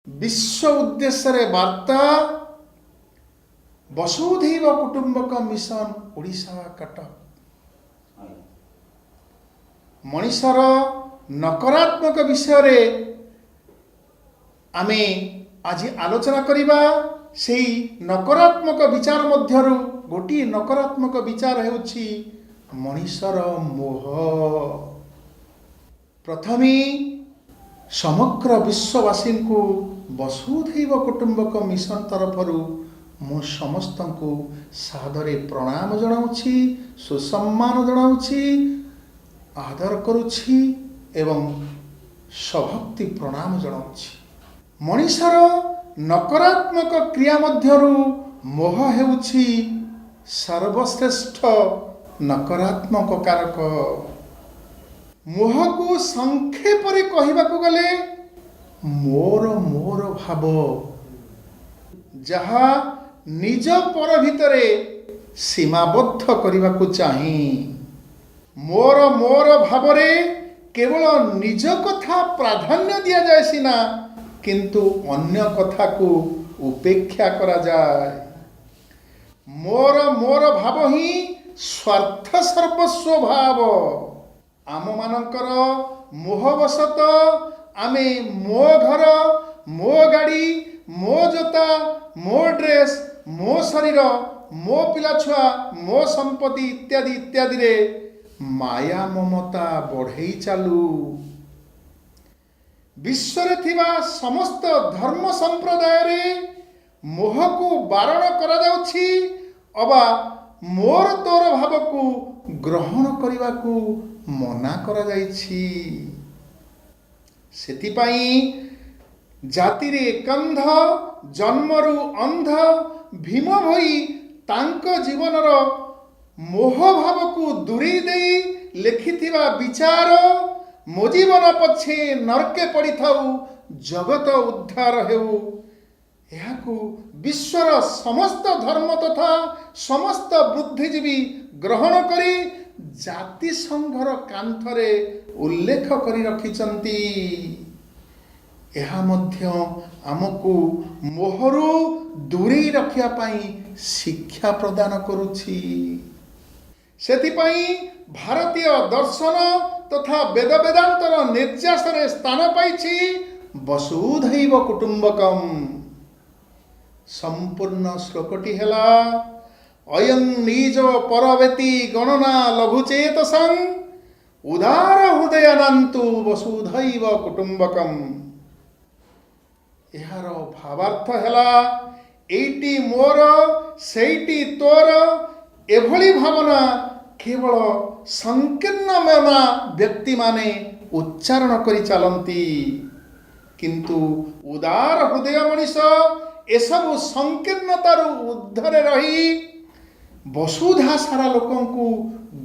विश्व उद्देश्य रे वार्ता वसुधैव कुटुंबकम मिशन ओडिशा कटक मनीषर नकारात्मक विषय रे आमे आज आलोचना करिबा। सेही नकारात्मक विचार मध्यरु गोटी नकारात्मक विचार हेउछि मनीषर मोह। प्रथमे समग्र विश्ववासी को वसुधैव कुटुंबकम मिशन तरफरु मु समस्त को सादरे प्रणाम जनाउछि, सुसम्मान जनाउछि, आदर करुछि एवं सभक्ति प्रणाम जनाउछि। मनीषर नकारात्मक क्रिया मध्यरु मोह हेउछि सर्वश्रेष्ठ नकारात्मक कारक। मोह को संक्षेप रे कहिबाकु गले मोर मोर भाव जहा निज पर भितरे सीमाबद्ध करबाकु चाही। मोर मोर भाव रे केवल निज कथा प्राधान्य दिया जाए सिना किंतु अन्य कथा को उपेक्षा करा जाए। मोर मोर भाव ही स्वार्थ सर्वस्व भाव। आम मानकर मोहवशत आमे मो घर, मो गाड़ी, मो जोता, मो ड्रेस, मो शरीर, मो पिला छुआ, मो संपत्ति इत्यादि इत्यादि रे माया ममता बढ़ई चालू। विश्व रे थिबा समस्त धर्म संप्रदाय रे मोह को बारण करा जाउछि अबा मोर तोर भाव को ग्रहण करने को मना करा जाइछि। सेतिपाई जाति रे कंध जन्मरु अंध भीम भई तांको जीवनर मोह भाव को दूरी देई लिखिथिबा विचार मो जीवन पछे नरके पड़ी थाउ जगत उद्धार हेउ। एहाकु विश्वर समस्त धर्म तथा समस्त बुद्धिजीवी ग्रहण करी जाति संघर कांथरे उल्लेख करी रखिचंती। एहा मध्य आमको मोहरु दूरी रखिया पाई शिक्षा प्रदान करुछि। सेतिपाई भारतीय दर्शन तथा वेद वेदांतर निर्यास रे स्थान पाइछि वसुधैव कुटुंबकम। संपूर्ण श्लोकटी हेला अयं निज परवेति गणना लघुचेतसं उदार हृदयानंतु वसुधैव कुटुंबकम। एहार भावार्थ हेला एइटी मोर सेइटी तोर एभली भावना केवल संकीर्ण मना व्यक्ति माने उच्चारण करी चलती किंतु उदार हृदय मनीष एसबु संकीर्णतार ऊर्ध्वरे रही वसुधा सारा लोकं को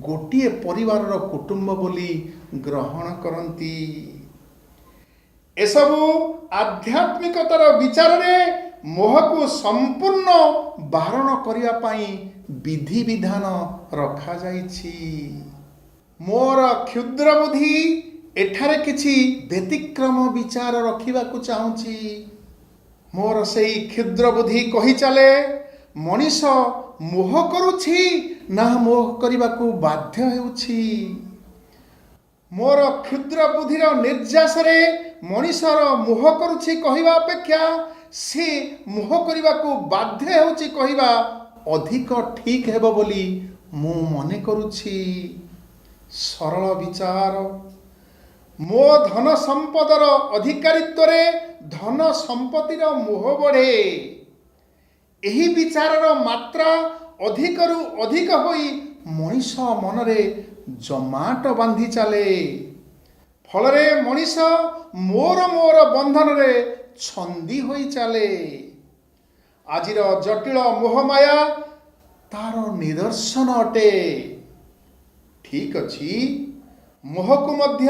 गोटिए परिवार कुटुंब बोली ग्रहण करती। एसबु आध्यात्मिकतार विचार रे मोह को संपूर्ण बारण करिया पाई विधि विधान रखा जाइछि। मोर क्षुद्र बुद्धि एठारे किछि व्यतिक्रम विचार रखिबा को चाहूछि। मोर सेई क्षुद्र बुद्धि कहि चले मनीष मोह करुछि ना मोह करिबा को बाध्य हेउछि। मोर क्षुद्र बुद्धिर निर्यास रे मनीषर मोह करुछि कहिबा अपेक्षा से मोह करिबा को बाध्य हेउछि कहिबा अधिक ठीक हेबो बोली मु मने करुछि। सरल विचार मो धन संपदर अधिकारित्व रे धन संपत्तिर मोह बढ़े। एही विचारर मात्रा अधिकरु अधिक होई मनीष मनरे जमाट बांधी चले। फलरे मनीष मोर मोर बंधन रे छंदी होई चले। आजिर जटिल मोहमाया तार निदर्शन अटे। ठीक अछि मोह को मध्य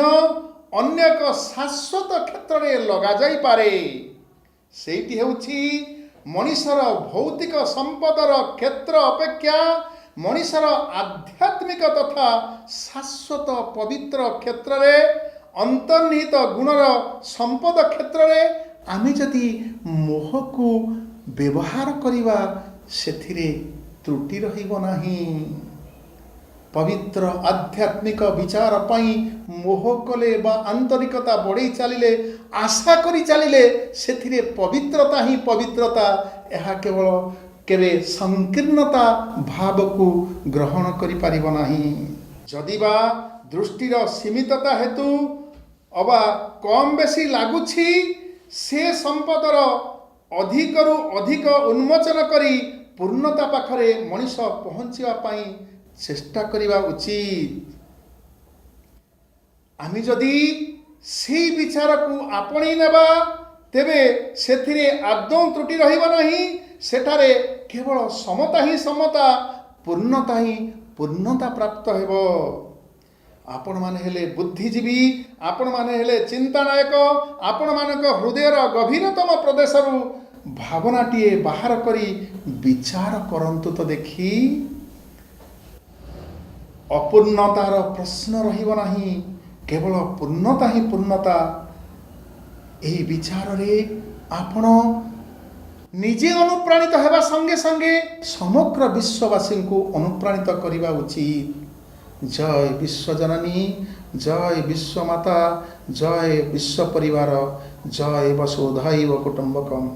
अन्य एक शाश्वत क्षेत्र रे लगा जाई पारे। सेठी हेउछि मनीषर भौतिक संपदर क्षेत्र अपेक्षा मनीषर आध्यात्मिक तथा शाश्वत पवित्र क्षेत्र रे अंतर्निहित गुणर संपद क्षेत्र रे आमे जदि मोह को व्यवहार करिवा सेथिरे त्रुटि रहिबो नाही। पवित्र आध्यात्मिक विचार पाई मोह कले बा आंतरिकता बढ़ई चलिले आशा करी चलिले सेथिरे पवित्रता ही पवित्रता। यह केवल केवे संकीर्णता भाव को ग्रहण करि परिबो नाही। जदि बा दृष्टिर सीमितता हेतु अबा कम बेसी लागुछि से संपदर अधिकरु अधिक उन्मोचन करी पूर्णता पाखरे मनीष पहुँचवा पाई चेष्टा करिबा उचित। आमी जदि से विचार को आपणी नेबा तेबे सेथिरे आदौ त्रुटि रहिबा नाही। सेठारे केवल समता ही समता पूर्णता ही पूर्णता प्राप्त हेबो। आपण माने हेले बुद्धिजीवी, आपण माने हेले चिंतानायक, आपण मानक हृदयर गभीरतम प्रदेशरु भावनाटीए बाहर करी विचार करंतु तो देखी अपूर्णतार प्रश्न रहिबो नाही, केवल पूर्णता ही पूर्णता। एही विचार रे आपण निजे अनुप्राणित हेबा संगे संगे समग्र विश्ववासी को अनुप्राणित करिबा उचित। जय विश्वजननी, जय विश्वमाता, जय विश्व परिवार, जय वसुधैव कुटुंबकम।